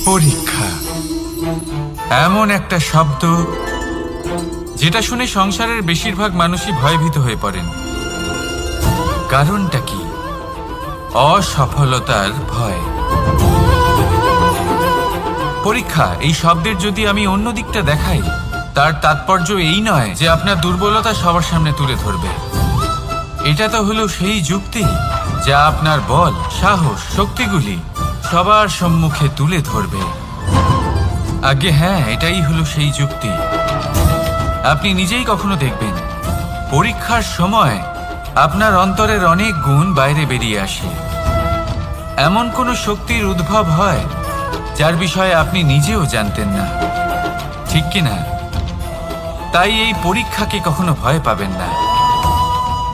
পরীক্ষা এমন একটা শব্দ যেটা শুনে সংসারের বেশিরভাগ মানুষই ভয়ভীত হয়ে পড়েন। কারণটা কি? অসফলতার ভয়। পরীক্ষা এই শব্দের যদি আমি অন্য দিকটা দেখাই, তার তাৎপর্য এই নয় যে আপনার দুর্বলতা সবার সামনে তুলে ধরবে। এটা তো হলো সেই যুক্তি যা আপনার বল, সাহস, শক্তিগুলি সবার সম্মুখে তুলে ধরবে। আগে হ্যাঁ, এটাই হলো সেই যুক্তি। আপনি নিজেই কখনো দেখবেন পরীক্ষার সময় আপনার অন্তরের অনেক গুণ বাইরে বেরিয়ে আসে। এমন কোনো শক্তির উদ্ভব হয় যার বিষয়ে আপনি নিজেও জানতেন না, ঠিক কিনা? তাই এই পরীক্ষাকে কখনো ভয় পাবেন না।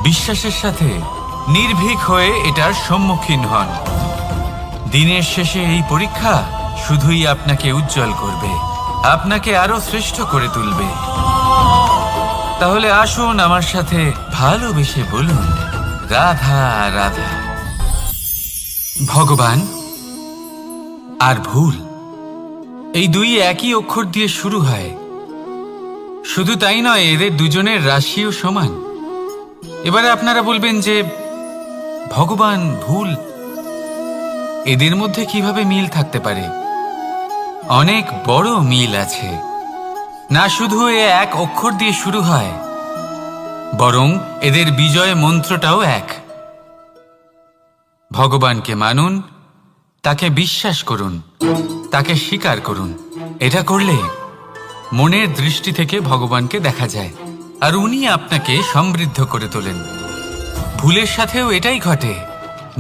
বিশ্বাসের সাথে নির্ভীক হয়ে এটার সম্মুখীন হন। দিনের শেষে এই পরীক্ষা শুধুই আপনাকে উজ্জ্বল করবে, আপনাকে আরো শ্রেষ্ঠ করে তুলবে। তাহলে আসুন আমার সাথে ভালোবেসে বলুন, রাধা রাধা। ভগবান আর ভুল, এই দুই একই অক্ষর দিয়ে শুরু হয়। শুধু তাই নয়, এদের দুজনের রাশিও সমান। এবারে আপনারা বলবেন যে ভগবান, ভুল, এদের মধ্যে কিভাবে মিল থাকতে পারে? অনেক বড় মিল আছে। না শুধু এ এক অক্ষর দিয়ে শুরু হয়, বরং এদের বিজয় মন্ত্রটাও এক। ভগবানকে মানুন, তাকে বিশ্বাস করুন, তাকে স্বীকার করুন। এটা করলে মনের দৃষ্টি থেকে ভগবানকে দেখা যায়, আর উনি আপনাকে সমৃদ্ধ করে তোলেন। ভুলের সাথেও এটাই ঘটে।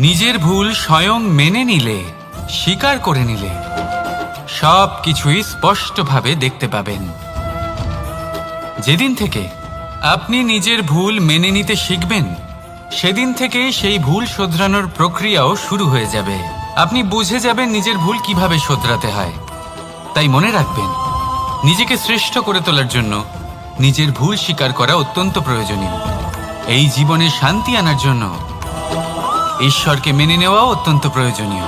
নিজের ভুল স্বয়ং মেনে নিলে, স্বীকার করে নিলে সব কিছুই স্পষ্টভাবে দেখতে পাবেন। যেদিন থেকে আপনি নিজের ভুল মেনে নিতে শিখবেন, সেদিন থেকে সেই ভুল শোধরানোর প্রক্রিয়াও শুরু হয়ে যাবে। আপনি বুঝে যাবেন নিজের ভুল কিভাবে শোধরাতে হয়। তাই মনে রাখবেন, নিজেকে শ্রেষ্ঠ করে তোলার জন্য নিজের ভুল স্বীকার করা অত্যন্ত প্রয়োজনীয়। এই জীবনে শান্তি আনার জন্য ঈশ্বরকে মেনে নেওয়াও অত্যন্ত প্রয়োজনীয়।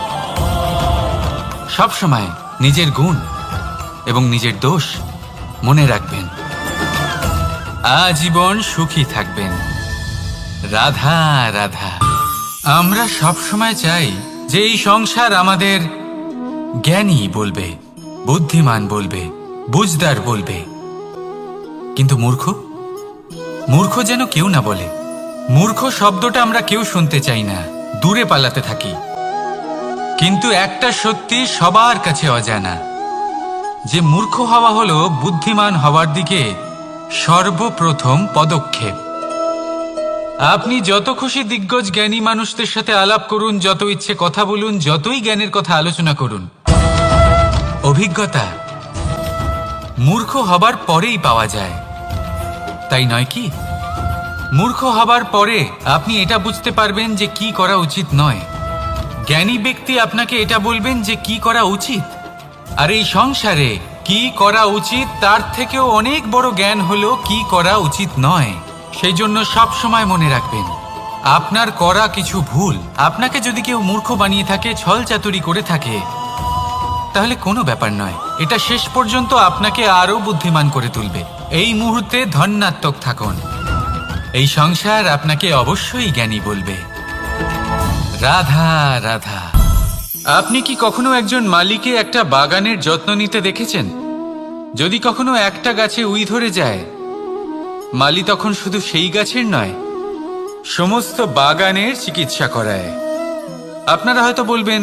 সবসময় নিজের গুণ এবং নিজের দোষ মনে রাখবেন। আজীবন সুখী থাকবেন। রাধা রাধা। আমরা সবসময় চাই যে এই সংসার আমাদের জ্ঞানী বলবে, বুদ্ধিমান বলবে, বুঝদার বলবে। কিন্তু মূর্খ, মূর্খ যেন কেউ না বলে। মূর্খ শব্দটা আমরা কেউ শুনতে চাই না, দূরে পালাতে থাকি। কিন্তু একটা সত্যি সবার কাছে অজানা, যে মূর্খ হওয়া হলো বুদ্ধিমান হওয়ার দিকে সর্বপ্রথম পদক্ষেপ। আপনি যত খুশি দিগ্গজ জ্ঞানী মানুষদের সাথে আলাপ করুন, যত ইচ্ছে কথা বলুন, যতই জ্ঞানের কথা আলোচনা করুন, অভিজ্ঞতা মূর্খ হবার পরেই পাওয়া যায়, তাই নয় কি? মূর্খ হবার পরে আপনি এটা বুঝতে পারবেন যে কি করা উচিত নয়। জ্ঞানী ব্যক্তি আপনাকে এটা বলবেন যে কি করা উচিত। আর এই সংসারে কি করা উচিত তার থেকেও অনেক বড় জ্ঞান হলো কি করা উচিত নয়। সেই জন্য সব সময় মনে রাখবেন, আপনার করা কিছু ভুল, আপনাকে যদি কেউ মূর্খ বানিয়ে থাকে, ছল চাতুরি করে থাকে, তাহলে কোনো ব্যাপার নয়। এটা শেষ পর্যন্ত আপনাকে আরো বুদ্ধিমান করে তুলবে। এই মুহূর্তে ধন্যাত্মক থাকুন। এই সংসার আপনাকে অবশ্যই জ্ঞানী বলবে। রাধা রাধা। আপনি কি কখনো একজন মালিকে একটা বাগানের যত্ন নিতে দেখেছেন? যদি কখনো একটা গাছে উই ধরে যায়, মালি তখন শুধু সেই গাছের নয়, সমস্ত বাগানের চিকিৎসা করায়। আপনারা হয়তো বলবেন,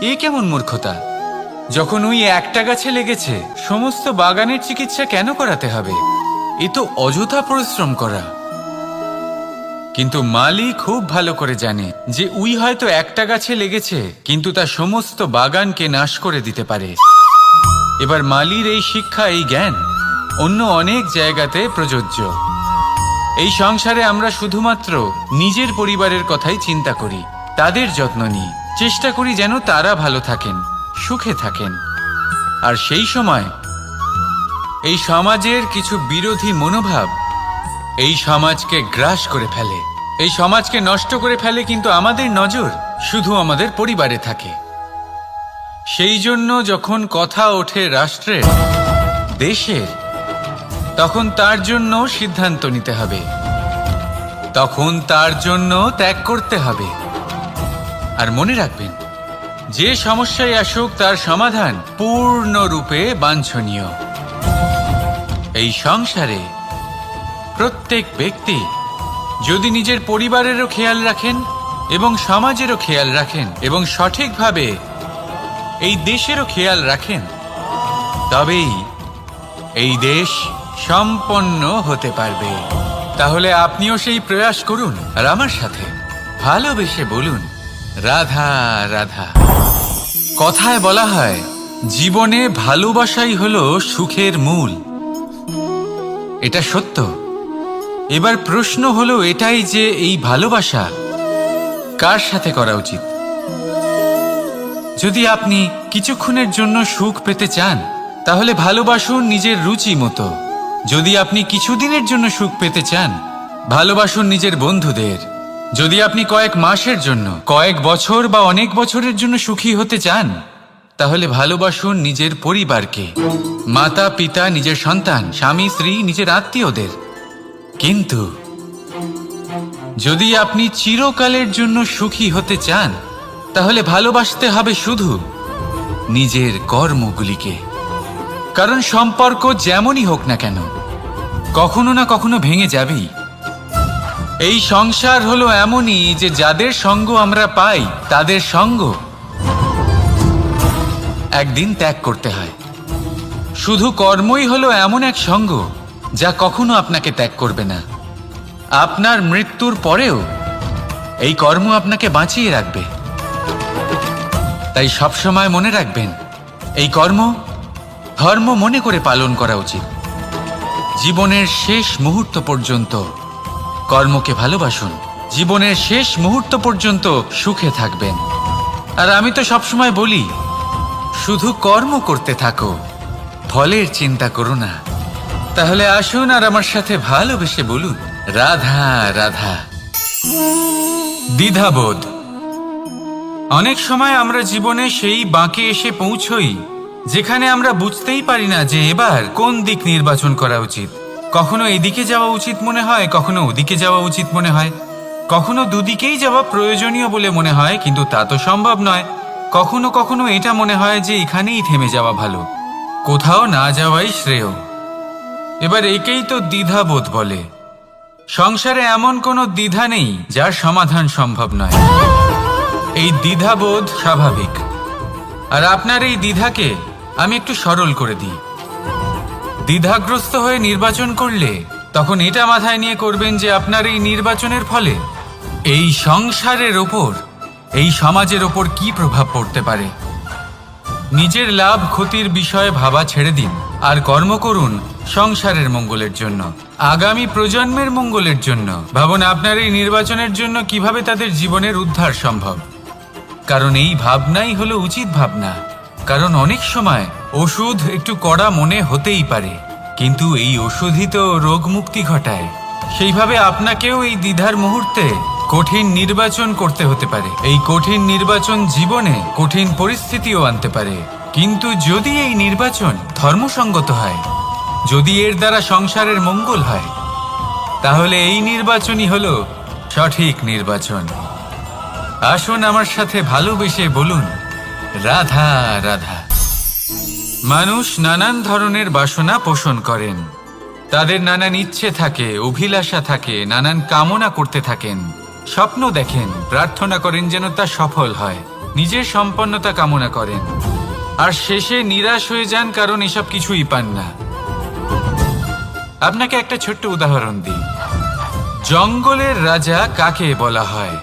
এ কেমন মূর্খতা? যখন উই একটা গাছে লেগেছে, সমস্ত বাগানের চিকিৎসা কেন করাতে হবে? এ তো অযথা পরিশ্রম করা। কিন্তু মালি খুব ভালো করে জানে যে উই হয়তো একটা গাছে লেগেছে, কিন্তু তা সমস্ত বাগানকে নাশ করে দিতে পারে। এবার মালির এই শিক্ষা, এই জ্ঞান অন্য অনেক জায়গাতে প্রযোজ্য। এই সংসারে আমরা শুধুমাত্র নিজের পরিবারের কথাই চিন্তা করি, তাদের যত্ন নিই, চেষ্টা করি যেন তারা ভালো থাকেন, সুখে থাকেন। আর সেই সময় এই সমাজের কিছু বিরোধী মনোভাব এই সমাজকে গ্রাস করে ফেলে, এই সমাজকে নষ্ট করে ফেলে। কিন্তু আমাদের নজর শুধু আমাদের পরিবারে থাকে। সেই জন্য যখন কথা ওঠে রাষ্ট্রের, দেশের, তখন তার জন্য সিদ্ধান্ত নিতে হবে, তখন তার জন্য ত্যাগ করতে হবে। আর মনে রাখবেন, যে সমস্যায় আসুক তার সমাধান পূর্ণরূপে বাঞ্ছনীয়। এই সংসারে প্রত্যেক ব্যক্তি যদি নিজের পরিবারেরও খেয়াল রাখেন এবং সমাজেরও খেয়াল রাখেন এবং সঠিকভাবে এই দেশেরও খেয়াল রাখেন, তবেই এই দেশ সম্পন্ন হতে পারবে। তাহলে আপনিও সেই প্রয়াস করুন আর আমার সাথে ভালোবেসে বলুন, রাধা রাধা। কথায় বলা হয়, জীবনে ভালোবাসাই হলো সুখের মূল। এটা সত্য। এবার প্রশ্ন হলো এটাই যে এই ভালোবাসা কার সাথে করা উচিত। যদি আপনি কিছুক্ষণের জন্য সুখ পেতে চান, তাহলে ভালোবাসুন নিজের রুচি মতো। যদি আপনি কিছুদিনের জন্য সুখ পেতে চান, ভালোবাসুন নিজের বন্ধুদের। যদি আপনি কয়েক মাসের জন্য, কয়েক বছর বা অনেক বছরের জন্য সুখী হতে চান, তাহলে ভালোবাসুন নিজের পরিবারকে, মাতা পিতা, নিজের সন্তান, স্বামী স্ত্রী, নিজের আত্মীয়দের। কিন্তু যদি আপনি চিরকালের জন্য সুখী হতে চান, তাহলে ভালোবাসতে হবে শুধু নিজের কর্মগুলিকে। কারণ সম্পর্ক যেমনই হোক না কেন, কখনো না কখনো ভেঙে যাবেই। এই সংসার হলো এমনই যে যাদের সঙ্গ আমরা পাই, তাদের সঙ্গ একদিন ত্যাগ করতে হয়। শুধু কর্মই হলো এমন এক সঙ্গ যা কখনো আপনাকে ত্যাগ করবে না। আপনার মৃত্যুর পরেও এই কর্ম আপনাকে বাঁচিয়ে রাখবে। তাই সবসময় মনে রাখবেন, এই কর্ম ধর্ম মনে করে পালন করা উচিত। জীবনের শেষ মুহূর্ত পর্যন্ত কর্মকে ভালোবাসুন। জীবনের শেষ মুহূর্ত পর্যন্ত সুখে থাকবেন। আর আমি তো সবসময় বলি, শুধু কর্ম করতে থাকো, ফলের চিন্তা করো না। তাহলে আসুন আর আমার সাথে ভালোবেসে বলুন, রাধা রাধা। দ্বিধাবোধ। অনেক সময় আমরা জীবনে সেই বাঁকে এসে পৌঁছই যেখানে আমরা বুঝতেই পারি না যে এবার কোন দিক নির্বাচন করা উচিত। কখনো এদিকে যাওয়া উচিত মনে হয়, কখনো ওদিকে যাওয়া উচিত মনে হয়, কখনো দুদিকেই যাওয়া প্রয়োজনীয় বলে মনে হয়, কিন্তু তা তো সম্ভব নয়। কখনো কখনো এটা মনে হয় যে এখানেই থেমে যাওয়া ভালো, কোথাও না যাওয়াই শ্রেয়। এবার একেই তো দ্বিধাবোধ বলে। সংসারে এমন কোনো দ্বিধা নেই যার সমাধান সম্ভব নয়। এই দ্বিধাবোধ স্বাভাবিক। আর আপনার এই দ্বিধাকে আমি একটু সরল করে দিই। দ্বিধাগ্রস্ত হয়ে নির্বাচন করলে তখন এটা মাথায় নিয়ে করবেন যে আপনার এই নির্বাচনের ফলে এই সংসারের ওপর, এই সমাজের ওপর কি প্রভাব পড়তে পারে। নিজের লাভ ক্ষতির বিষয়ে ভাবা ছেড়ে দিন আর কর্ম করুন সংসারের মঙ্গলের জন্য, আগামী প্রজন্মের মঙ্গলের জন্য। ভাবুন আপনার এই নির্বাচনের জন্য কিভাবে তাদের জীবনের উদ্ধার সম্ভব। কারণ এই ভাবনাই হলো উচিত ভাবনা। কারণ অনেক সময় ওষুধ একটু কড়া মনে হতেই পারে, কিন্তু এই ওষুধই তো রোগ মুক্তি ঘটায়। সেইভাবে আপনাকেও এই দ্বিধার মুহূর্তে কঠিন নির্বাচন করতে হতে পারে। এই কঠিন নির্বাচন জীবনে কঠিন পরিস্থিতিও আনতে পারে। কিন্তু যদি এই নির্বাচন ধর্মসঙ্গত হয়, যদি এর দ্বারা সংসারের মঙ্গল হয়, তাহলে এই নির্বাচনই হলো সঠিক নির্বাচন। আসুন আমার সাথে ভালোবেসে বলুন, রাধা রাধা। মানুষ নানান ধরনের বাসনা পোষণ করেন। তাদের নানান ইচ্ছে থাকে, অভিলাষা থাকে, নানান কামনা করতে থাকেন, স্বপ্ন দেখেন, প্রার্থনা করেন যেন তা সফল হয়, নিজের সম্পন্নতা কামনা করেন, আর শেষে নিরাশ হয়ে যান কারণ এসব কিছুই পান না। আপনাকে একটা ছোট্ট উদাহরণ দিই। জঙ্গলের রাজা কাকে বলা হয়?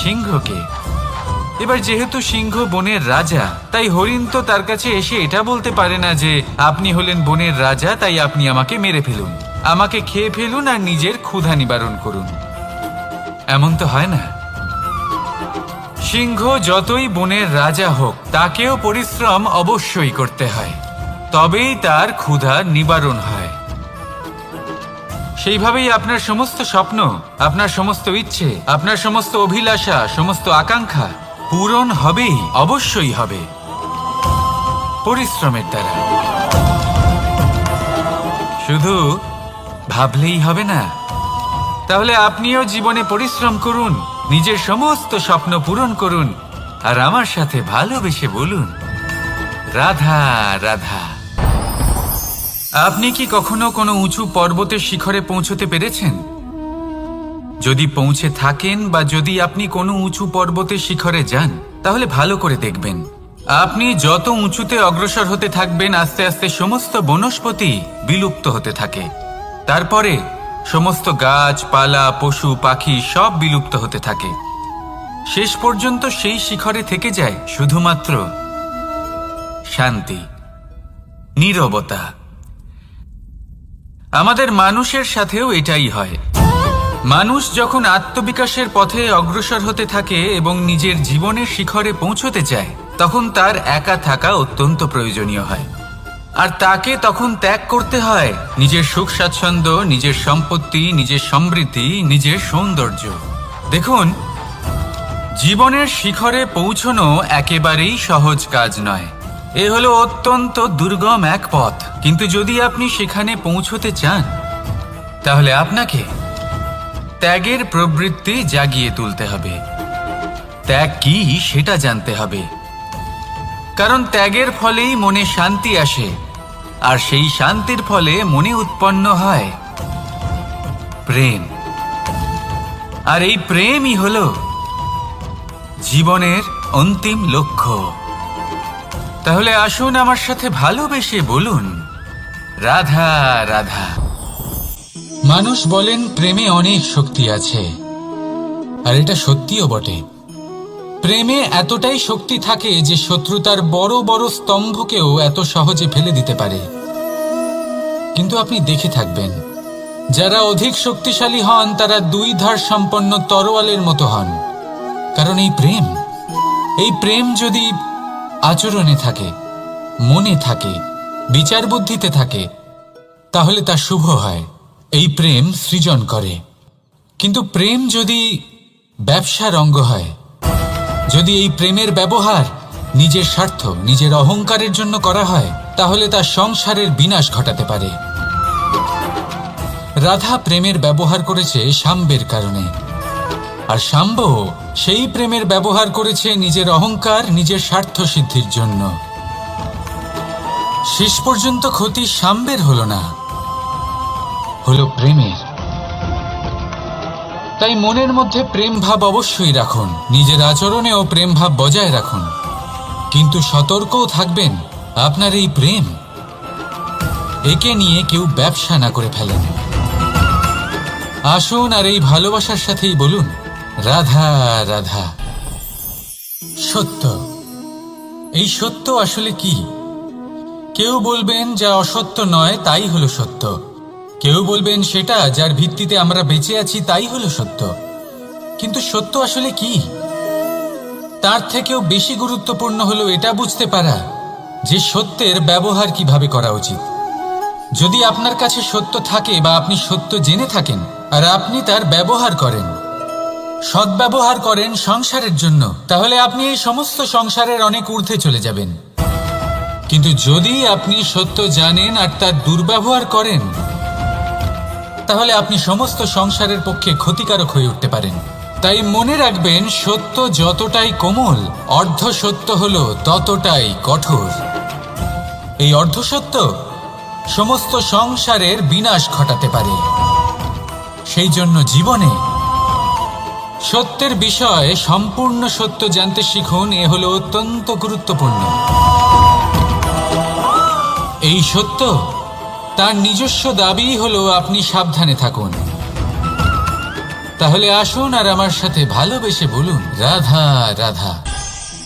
সিংহকে। এবার যেহেতু সিংহ বনের রাজা, তাই হরিণ তো তার কাছে এসে এটা বলতে পারে না যে আপনি হলেন বনের রাজা, তাই আপনি আমাকে মেরে ফেলুন, আমাকে খেয়ে ফেলুন আর নিজের ক্ষুধা নিবারণ করুন। এমন তো হয় না। সিংহ যতই বনের রাজা হোক, তাকেও পরিশ্রম অবশ্যই করতে হয়, তবেই তার ক্ষুধা নিবারণ হয়। সেইভাবেই আপনার সমস্ত স্বপ্ন, আপনার সমস্ত ইচ্ছে, আপনার সমস্ত অভিলাষা, সমস্ত আকাঙ্ক্ষা পূরণ হবেই, অবশ্যই হবে। পরিশ্রমের দ্বারা। শুধু ভাবলেই হবে না, তাহলে আপনিও জীবনে পরিশ্রম করুন, নিজের সমস্ত স্বপ্ন পূরণ করুন, আর আমার সাথে ভালোবেসে বলুন, রাধা রাধা। আপনি কি কখনো কোনো উঁচু পর্বতের শিখরে পৌঁছতে পেরেছেন? যদি পৌঁছে থাকেন বা যদি আপনি কোনো উঁচু পর্বতের শিখরে যান, তাহলে ভালো করে দেখবেন, আপনি যত উঁচুতে অগ্রসর হতে থাকবেন, আস্তে আস্তে সমস্ত বনস্পতি বিলুপ্ত হতে থাকে। তারপরে সমস্ত গাছপালা, পশু পাখি সব বিলুপ্ত হতে থাকে। শেষ পর্যন্ত সেই শিখরে থেকে যায় শুধুমাত্র শান্তি, নীরবতা। আমাদের মানুষের সাথেও এটাই হয়। মানুষ যখন আত্মবিকাশের পথে অগ্রসর হতে থাকে এবং নিজের জীবনের শিখরে পৌঁছতে চায়, তখন তার একা থাকা অত্যন্ত প্রয়োজনীয় হয়। আর তাকে তখন ত্যাগ করতে হয় নিজের সুখ স্বাচ্ছন্দ্য, নিজের সম্পত্তি, নিজের সমৃদ্ধি, নিজের সৌন্দর্য। দেখুন, জীবনের শিখরে পৌঁছনো একেবারেই সহজ কাজ নয়। এ হলো অত্যন্ত দুর্গম এক পথ। কিন্তু যদি আপনি সেখানে পৌঁছতে চান, তাহলে আপনাকে ত্যাগের প্রবৃত্তি জাগিয়ে তুলতে হবে। ত্যাগ কি সেটা জানতে হবে, কারণ ত্যাগের ফলেই মনে শান্তি আসে, আর সেই শান্তির ফলে মনে উৎপন্ন হয় প্রেম। আর এই প্রেমই হলো জীবনের অন্তিম লক্ষ্য। তাহলে আসুন আমার সাথে ভালোবেসে বলুন, রাধা রাধা। মানুষ বলেন প্রেমে অনেক শক্তি আছে, আর এটা সত্যিও বটে। প্রেমে এতটাই শক্তি থাকে যে শত্রুতার বড় বড় স্তম্ভকেও এত সহজে ফেলে দিতে পারে। কিন্তু আপনি দেখে থাকবেন, যারা অধিক শক্তিশালী হন তারা দুই ধার সম্পন্ন তরোয়ালের মতো হন। কারণ এই প্রেম যদি আচরণে থাকে, মনে থাকে, বিচার বুদ্ধিতে থাকে, তাহলে তা শুভ হয়। এই প্রেম সৃজন করে। কিন্তু প্রেম যদি ব্যবসার অঙ্গ হয়, যদি এই প্রেমের ব্যবহার নিজের স্বার্থ, নিজের অহংকারের জন্য করা হয়, তাহলে তা সংসারের বিনাশ ঘটাতে পারে। রাধা প্রেমের ব্যবহার করেছে শাম্বের কারণে, আর শাম্ব সেই প্রেমের ব্যবহার করেছে নিজের অহংকার, নিজের স্বার্থ সিদ্ধির জন্য। শেষ পর্যন্ত ক্ষতি শাম্বের হলো না, হলো প্রেমের। তাই মনের মধ্যে প্রেম ভাব অবশ্যই রাখুন, নিজের আচরণেও প্রেম ভাব বজায় রাখুন, কিন্তু সতর্কও থাকবেন আপনার এই প্রেম, একে নিয়ে কেউ ব্যবসা না করে ফেলেন। আসুন আর এই ভালোবাসার সাথেই বলুন, রাধা রাধা। সত্য, এই সত্য আসলে কি? কেউ বলবেন যা অসত্য নয় তাই হলো সত্য, কেউ বলবেন সেটা যার ভিত্তিতে আমরা বেঁচে আছি তাই হলো সত্য। কিন্তু সত্য আসলে কি? তার থেকেও বেশি গুরুত্বপূর্ণ হলো এটা বুঝতে পারা যে সত্যের ব্যবহার কিভাবে করা উচিত। যদি আপনার কাছে সত্য থাকে বা আপনি সত্য জেনে থাকেন আর আপনি তার ব্যবহার করেন, সদ্ব্যবহার করেন সংসারের জন্য, তাহলে আপনি এই সমস্ত সংসারের অনেক ঊর্ধ্বে চলে যাবেন। কিন্তু যদি আপনি সত্য জানেন আর তার দুর্ব্যবহার করেন, তাহলে আপনি সমস্ত সংসারের পক্ষে ক্ষতিকারক হয়ে উঠতে পারেন। তাই মনে রাখবেন, সত্য যতটাই কোমল, অর্ধ সত্য হলো ততটাই কঠোর। এই অর্ধসত্য সমস্ত সংসারের বিনাশ ঘটাতে পারে। সেই জন্য জীবনে সত্যের বিষয়ে সম্পূর্ণ সত্য জানতে শিখুন। এ হলো অত্যন্ত গুরুত্বপূর্ণ। এই সত্য তার নিজস্ব দাবি হলো আপনি সাবধানে থাকুন। তাহলে আসুন আর আমার সাথে ভালোবেসে বলুন, রাধা রাধা।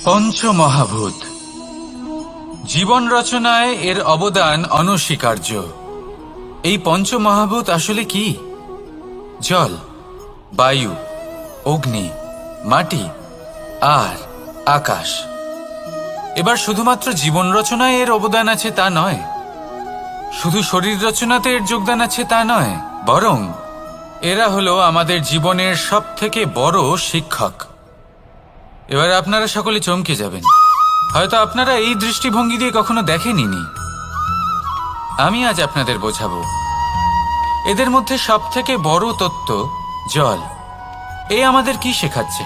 পঞ্চমহাভূত, জীবন রচনায় এর অবদান অনস্বীকার্য। এই পঞ্চমহাভূত আসলে কি? জল, বায়ু, অগ্নি, মাটি আর আকাশ। এবার শুধুমাত্র জীবন রচনায় এর অবদান আছে তা নয়, শুধু শরীর রচনাতে এর যোগদান আছে তা নয়, বরং এরা হলো আমাদের জীবনের সবথেকে বড় শিক্ষক। এবার আপনারা সকলে চমকে যাবেন। হয়তো আপনারা এই দৃষ্টিভঙ্গি দিয়ে কখনো দেখেননি। আমি আজ আপনাদের বোঝাবো। এদের মধ্যে সবথেকে বড় তত্ত্ব জল। এই আমাদের কি শেখাচ্ছে?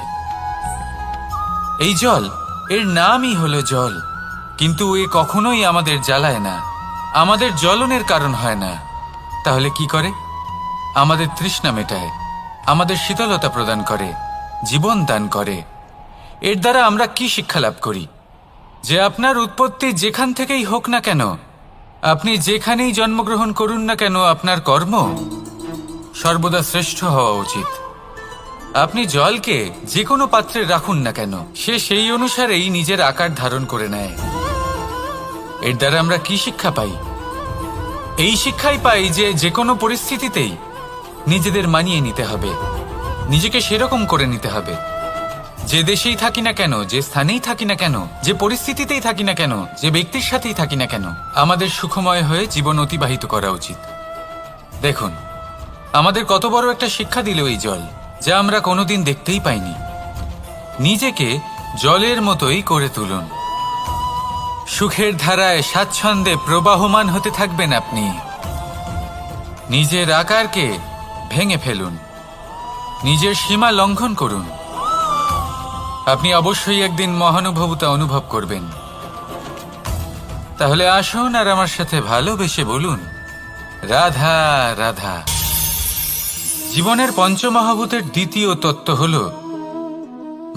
এই জল, এর নামই হলো জল, কিন্তু এ কখনোই আমাদের জ্বালায় না, আমাদের জ্বলনের কারণ হয় না। তাহলে কি করে? আমাদের তৃষ্ণা মেটায়, আমাদের শীতলতা প্রদান করে, জীবন দান করে। এর দ্বারা আমরা কি শিক্ষা লাভ করি? যে আপনার উৎপত্তি যেখান থেকেই হোক না কেন, আপনি যেখানেই জন্মগ্রহণ করুন না কেন, আপনার কর্ম সর্বদা শ্রেষ্ঠ হওয়া উচিত। আপনি জলকে যে কোনো পাত্রে রাখুন না কেন, সে সেই অনুসারেই নিজের আকার ধারণ করে নেয়। এর দ্বারা আমরা কি শিক্ষা পাই? এই শিক্ষাই পাই যে যে কোনো পরিস্থিতিতেই নিজেদের মানিয়ে নিতে হবে, নিজেকে সেরকম করে নিতে হবে। যে দেশেই থাকি না কেন, যে স্থানেই থাকি না কেন, যে পরিস্থিতিতেই থাকি না কেন, যে ব্যক্তির সাথেই থাকি না কেন, আমাদের সুখময় হয়ে জীবন অতিবাহিত করা উচিত। দেখুন, আমাদের কত বড় একটা শিক্ষা দিল এই জল, যা আমরা কোনোদিন দেখতেই পাইনি। নিজেকে জলের মতোই করে তুলুন। সুখের ধারায় স্বাচ্ছন্দ্যে প্রবাহমান হতে থাকবেন আপনি। নিজের আকারকে ভেঙে ফেলুন, নিজের সীমা লঙ্ঘন করুন। আপনি অবশ্যই একদিন মহানুভবতা অনুভব করবেন। তাহলে আসুন আর আমার সাথে ভালোবেসে বলুন, রাধা রাধা। জীবনের পঞ্চমহাভূতের দ্বিতীয় তত্ত্ব হল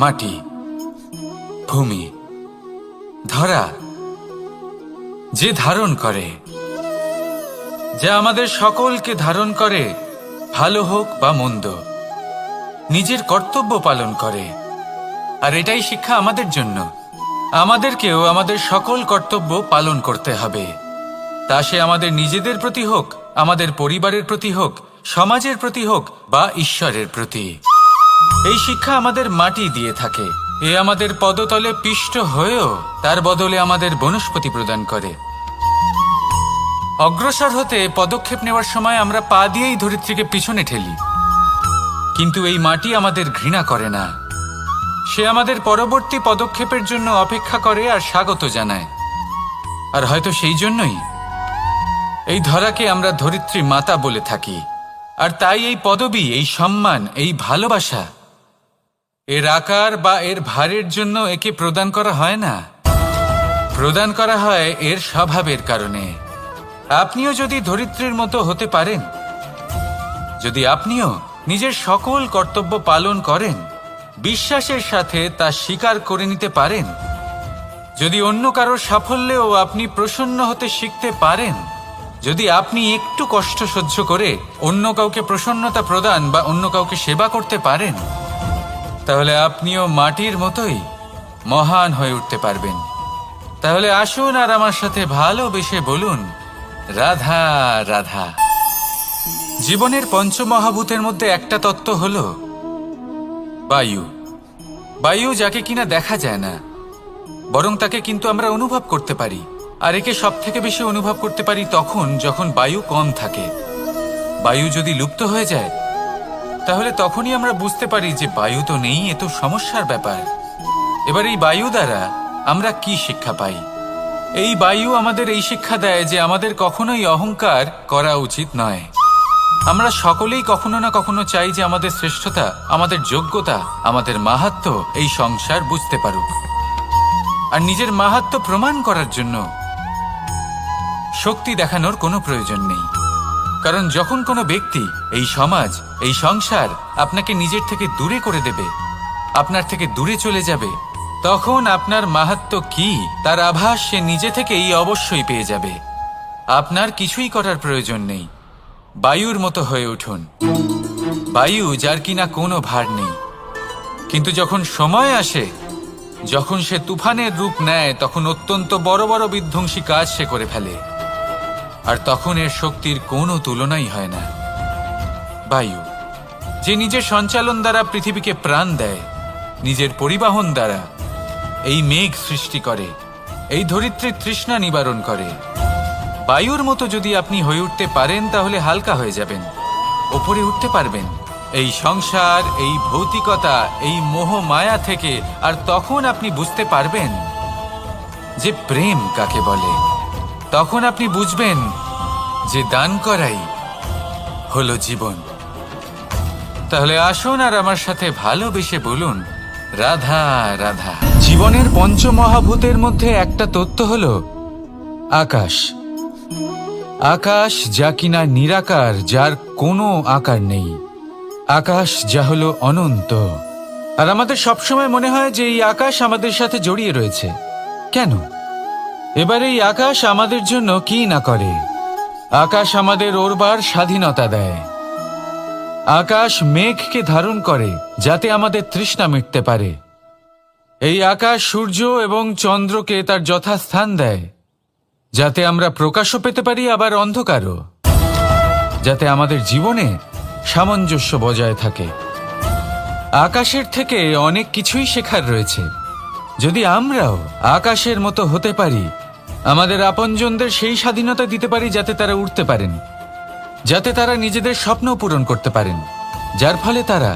মাটি, ভূমি, ধরা, যে ধারণ করে, যা আমাদের সকলকে ধারণ করে, ভালো হোক বা মন্দ, নিজের কর্তব্য পালন করে। আর এটাই শিক্ষা আমাদের জন্য। আমাদেরকেও আমাদের সকল কর্তব্য পালন করতে হবে, তা সে আমাদের নিজেদের প্রতি হোক, আমাদের পরিবারের প্রতি হোক, সমাজের প্রতি হোক বা ঈশ্বরের প্রতি। এই শিক্ষা আমাদের মাটি দিয়ে থাকে। এ আমাদের পদতলে পিষ্ট হয়েও তার বদলে আমাদের বনস্পতি প্রদান করে। অগ্রসর হতে পদক্ষেপ নেওয়ার সময় আমরা পা দিয়েই ধরিত্রীকে পিছনে ঠেলি, কিন্তু এই মাটি আমাদের ঘৃণা করে না। সে আমাদের পরবর্তী পদক্ষেপের জন্য অপেক্ষা করে আর স্বাগত জানায়। আর হয়তো সেই জন্যই এই ধরাকে আমরা ধরিত্রী মাতা বলে থাকি। আর তাই এই পদবী, এই সম্মান, এই ভালোবাসা, এর আকার বা এর ভারের জন্য একে প্রদান করা হয় না, প্রদান করা হয় এর স্বভাবের কারণে। আপনিও যদি ধরিত্রীর মতো হতে পারেন, যদি আপনিও নিজের সকল কর্তব্য পালন করেন, বিশ্বাসের সাথে তা স্বীকার করে নিতে পারেন, যদি অন্য কারোর সাফল্যেও আপনি প্রসন্ন হতে শিখতে পারেন, যদি আপনি একটু কষ্ট সহ্য করে অন্য কাউকে প্রসন্নতা প্রদান বা অন্য কাউকে সেবা করতে পারেন, তাহলে আপনিও মাটির মতোই মহান হয়ে উঠতে পারবেন। তাহলে আসুন আর আমার সাথে ভালোবেসে বলুন, রাধা রাধা। জীবনের পঞ্চমহাভূতের মধ্যে একটা তত্ত্ব হল বায়ু। বায়ু, যাকে কিনা দেখা যায় না, বরং তাকে কিন্তু আমরা অনুভব করতে পারি। আর একে সব থেকে বেশি অনুভব করতে পারি তখন যখন বায়ু কম থাকে। বায়ু যদি লুপ্ত হয়ে যায়, তাহলে তখনই আমরা বুঝতে পারি যে বায়ু তো নেই, এ তো সমস্যার ব্যাপার। এবার এই বায়ু দ্বারা আমরা কি শিক্ষা পাই? এই বায়ু আমাদের এই শিক্ষা দেয় যে আমাদের কখনোই অহংকার করা উচিত নয়। আমরা সকলেই কখনো না কখনো চাই যে আমাদের শ্রেষ্ঠতা, আমাদের যোগ্যতা, আমাদের মাহাত্ম্য এই সংসার বুঝতে পারুক। আর নিজের মাহাত্ম্য প্রমাণ করার জন্য শক্তি দেখানোর কোনো প্রয়োজন নেই। কারণ যখন কোনো ব্যক্তি, এই সমাজ, এই সংসার আপনাকে নিজের থেকে দূরে করে দেবে, আপনার থেকে দূরে চলে যাবে, তখন আপনার মাহাত্ম্য কি তার আভাস সে নিজে থেকেই অবশ্যই পেয়ে যাবে। আপনার কিছুই করার প্রয়োজন নেই। বায়ুর মতো হয়ে উঠুন। বায়ু, যার কিনা কোনো ভার নেই, কিন্তু যখন সময় আসে, যখন সে তুফানের রূপ নেয়, তখন অত্যন্ত বড় বড় বিধ্বংসী কাজ সে করে ফেলে। আর তখন এর শক্তির কোনো তুলনাই হয় না। বায়ু, যে নিজের সঞ্চালন দ্বারা পৃথিবীকে প্রাণ দেয়, নিজের পরিবহন দ্বারা এই মেঘ সৃষ্টি করে, এই ধরিত্রীর তৃষ্ণা নিবারণ করে। বায়ুর মতো যদি আপনি হয়ে উঠতে পারেন, তাহলে হালকা হয়ে যাবেন, ওপরে উঠতে পারবেন এই সংসার, এই ভৌতিকতা, এই মোহ মায়া থেকে। আর তখন আপনি বুঝতে পারবেন যে প্রেম কাকে বলে। তখন আপনি বুঝবেন যে দান করাই হলো জীবন। তাহলে আসুন আর আমার সাথে ভালোবেসে বলুন, রাধা রাধা। জীবনের পঞ্চমহাভূতের মধ্যে একটা তত্ত্ব হলো আকাশ। আকাশ যা কিনা নিরাকার, যার কোনো আকার নেই। আকাশ যা হলো অনন্ত। আর আমাদের সবসময় মনে হয় যে এই আকাশ আমাদের সাথে জড়িয়ে রয়েছে। কেন? এবার এই আকাশ আমাদের জন্য কি না করে। আকাশ আমাদের ওড়বার স্বাধীনতা দেয়। আকাশ মেঘকে ধারণ করে যাতে আমাদের তৃষ্ণা মিটতে পারে। এই আকাশ সূর্য এবং চন্দ্রকে তার যথাস্থান দেয় যাতে আমরা প্রকাশও পেতে পারি, আবার অন্ধকারও, যাতে আমাদের জীবনে সামঞ্জস্য বজায় থাকে। আকাশের থেকে অনেক কিছুই শেখার রয়েছে। যদি আমরাও আকাশের মতো হতে পারি, আমাদের আপনজনদের সেই স্বাধীনতা দিতে পারি যাতে তারা উঠতে পারেন, যাতে তারা নিজেদের স্বপ্ন পূরণ করতে পারেন, যার ফলে তারা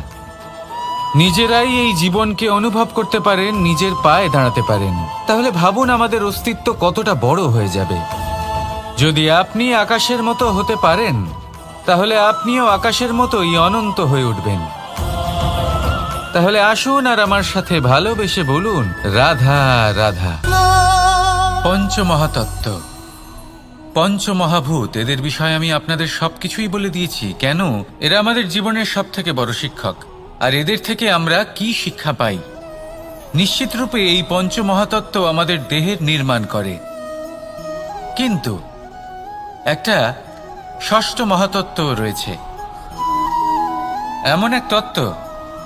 নিজেরাই এই জীবনকে অনুভব করতে পারেন, নিজের পায়ে দাঁড়াতে পারেন, তাহলে ভাবুন আমাদের অস্তিত্ব কতটা বড় হয়ে যাবে। যদি আপনি আকাশের মতো হতে পারেন, তাহলে আপনিও আকাশের মতোই অনন্ত হয়ে উঠবেন। তাহলে আসুন আর আমার সাথে ভালোবেসে বলুন, রাধা রাধা। পঞ্চমহাতত্ত্ব, পঞ্চমহাভূত, এদের বিষয়ে আমি আপনাদের সবকিছুই বলে দিয়েছি। কেন? এরা আমাদের জীবনের সব থেকে বড় শিক্ষক। আর এদের থেকে আমরা কি শিক্ষা পাই? নিশ্চিত রূপে এই পঞ্চমহাতত্ত্ব আমাদের দেহের নির্মাণ করে, কিন্তু একটা ষষ্ঠ মহাতত্ত্ব রয়েছে। এমন এক তত্ত্ব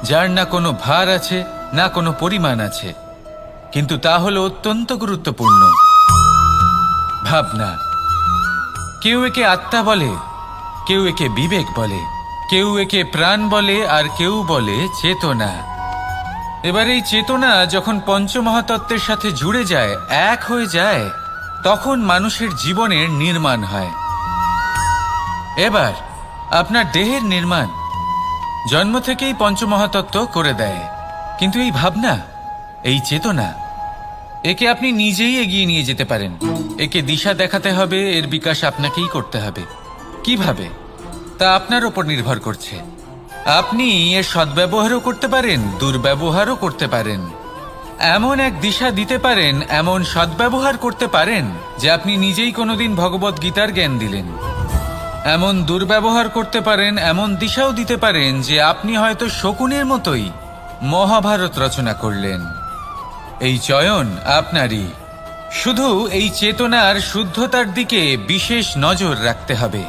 যার না কোনো ভার আছে, না কোনো পরিমাণ আছে, কিন্তু তা হলো অত্যন্ত গুরুত্বপূর্ণ। ভাবনা। কেউ একে আত্মা বলে, কেউ একে বিবেক বলে, কেউ একে প্রাণ বলে, আর কেউ বলে চেতনা। এবার এই চেতনা যখন পঞ্চমহাতত্ত্বের সাথে জুড়ে যায়, এক হয়ে যায়, তখন মানুষের জীবনের নির্মাণ হয়। এবার আপনার দেহের নির্মাণ জন্ম থেকেই পঞ্চমহাতত্ত্ব করে দেয়। কিন্তু এই ভাবনা, এই চেতনা, একে আপনি নিজেই এগিয়ে নিয়ে যেতে পারেন। একে দিশা দেখাতে হবে, এর বিকাশ আপনাকেই করতে হবে। কিভাবে? তা আপনার ওপর নির্ভর করছে। আপনি এর সদ্ব্যবহারও করতে পারেন, দুর্ব্যবহারও করতে পারেন। এমন এক দিশা দিতে পারেন, এমন সদ্ব্যবহার করতে পারেন যে আপনি নিজেই কোনোদিন ভগবত গীতার জ্ঞান দিলেন। এমন দুর্ব্যবহার করতে পারেন, এমন দিশাও দিতে পারেন যে আপনি হয়তো শকুনের মতোই মহাভারত রচনা করলেন। এই চয়ন আপনারই। শুধু এই চেতনার শুদ্ধতার দিকে বিশেষ নজর রাখতে হবে।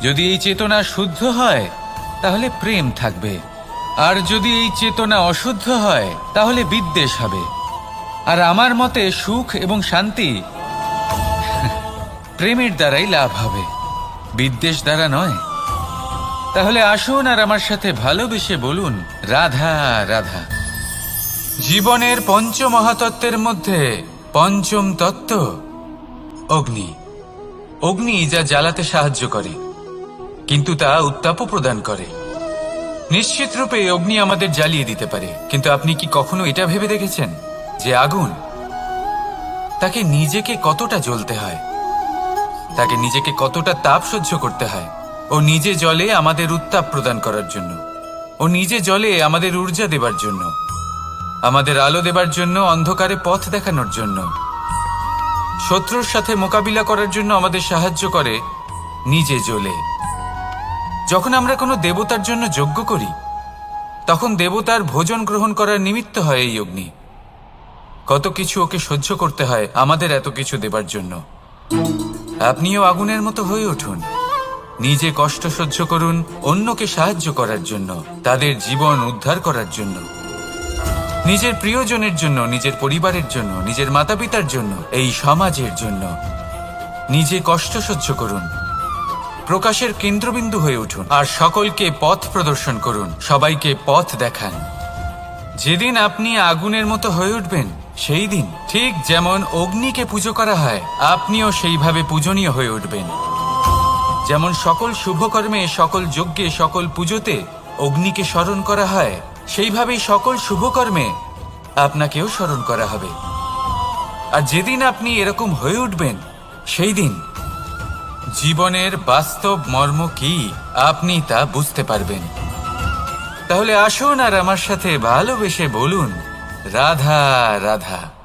যদি এই চেতনা শুদ্ধ হয়, তাহলে প্রেম থাকবে। আর যদি এই চেতনা অশুদ্ধ হয়, তাহলে বিদ্বেষ হবে। আর আমার মতে সুখ এবং শান্তি প্রেমের দ্বারাই লাভ হবে, বিদ্বেষ দ্বারা নয়। তাহলে আসুন আর আমার সাথে ভালোবেসে বলুন, রাধা রাধা। জীবনের পঞ্চমহাতত্ত্বের মধ্যে পঞ্চম তত্ত্ব অগ্নি। অগ্নি যা জ্বালাতে সাহায্য করে, কিন্তু তা উত্তাপও প্রদান করে। নিশ্চিত রূপে অগ্নি আমাদের জ্বালিয়ে দিতে পারে, কিন্তু আপনি কি কখনো এটা ভেবে দেখেছেন যে আগুন, তাকে নিজেকে কতটা জ্বলতে হয়, তাকে নিজেকে কতটা তাপ সহ্য করতে হয়? ও নিজে জ্বলে আমাদের উত্তাপ প্রদান করার জন্য, ও নিজে জ্বলে আমাদের ঊর্জা দেবার জন্য, আমাদের আলো দেবার জন্য, অন্ধকারে পথ দেখানোর জন্য, শত্রুর সাথে মোকাবিলা করার জন্য আমাদের সাহায্য করে নিজে জ্বলে। যখন আমরা কোনো দেবতার জন্য যজ্ঞ করি, তখন দেবতার ভোজন গ্রহণ করার নিমিত্ত হয় এই অগ্নি। কত কিছু ওকে সহ্য করতে হয় আমাদের এত কিছু দেবার জন্য। আপনিও আগুনের মতো হয়ে উঠুন, নিজে কষ্ট সহ্য করুন অন্যকে সাহায্য করার জন্য, তাদের জীবন উদ্ধার করার জন্য, নিজের প্রিয়জনের জন্য, নিজের পরিবারের জন্য, নিজের মাতা পিতার জন্য, এই সমাজের জন্য। নিজে কষ্ট সহ্য করুন, প্রকাশের কেন্দ্রবিন্দু হয়ে উঠুন, আর সকলকে পথ প্রদর্শন করুন, সবাইকে পথ দেখান। যেদিন আপনি আগুনের মতো হয়ে উঠবেন, সেই দিন ঠিক যেমন অগ্নিকে পুজো করা হয়, আপনিও সেইভাবে পূজনীয় হয়ে উঠবেন। যেমন সকল শুভকর্মে, সকল যজ্ঞে, সকল পুজোতে অগ্নিকে স্মরণ করা হয়, সেইভাবেই সকল শুভকর্মে আপনাকেও স্মরণ করা হবে। আর যেদিন আপনি এরকম হয়ে উঠবেন, সেই দিন জীবনের বাস্তব মর্ম কি আপনি তা বুঝতে পারবেন। তাহলে আসুন আর আমার সাথে ভালোবেসে বলুন, রাধা রাধা।